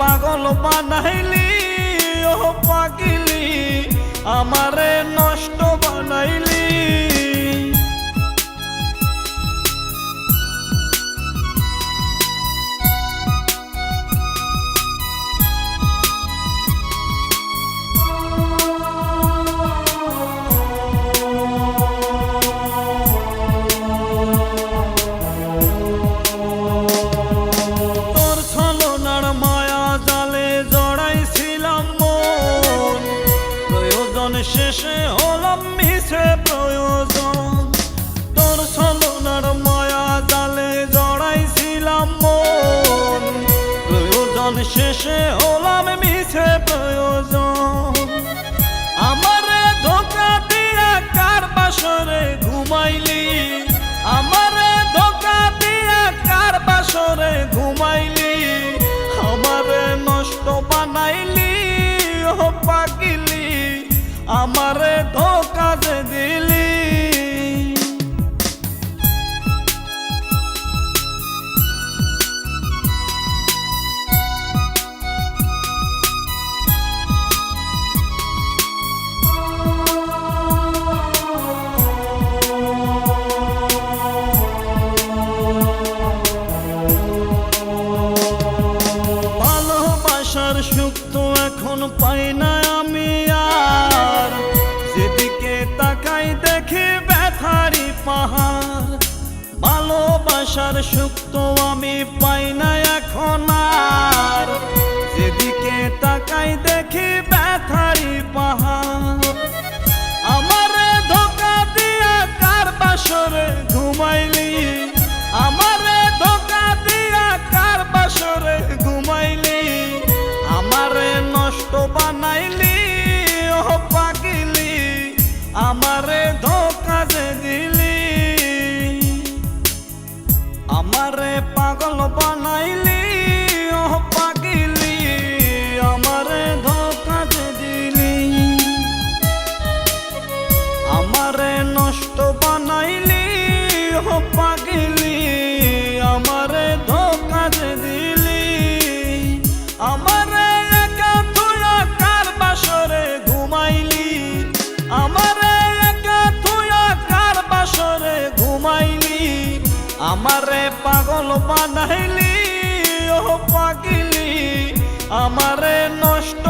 পাগল বানাইলি ও পাগিলি, আমারে নষ্ট বানাইলি। শেষে হলাম মিছে প্রয়োজন, তোর ছলনার মায়া জালে জড়াইছিলাম মন। প্রয়োজন শেষে হলাম মিছে প্রয়োজন। আমারে ধোঁকা দিয়া কার বাসরে ঘুমাইলি, আমারে ধোঁকা দিয়া কার বাসরে ঘুমাইলি, আমারে নষ্ট বানাইলি ও পাগিলি, আমারে ধোঁকা যে দিলি। ভালোবাসার সুখ তো এখন পাই না আমি আর, যেদিকে তাকাই দেখি ব্যথারি পাহাড়। ভালোবাসার সুখ তো আমি পাই না এখন আর, যেদিকে তাকাই দেখি ব্যথারি পাহাড়। আমারে ধোঁকা দিয়া কার বাসরে ঘুমাইলি, আমারে ধোঁকা দিয়া কার বাসরে ঘুমাইলি, আমারে নষ্ট বানাইলি ও পাগিলি, আমারে ধোঁকা যে দিলি। আমারে পাগল বানাইলি ও পাগিলি, আমারে ধোঁকা যে দিলি। আমারে নষ্ট বানাইলি ও পাগিলি, আমারে ধোঁকা যে দিলি। আমারে একা থুয়া কার বাসরে ঘুমাইলি, আমারে একা থুয়া কার বাসরে ঘুমাইলি, আমারে পাগল বানাইলি ও পাগিলি, আমারে নষ্ট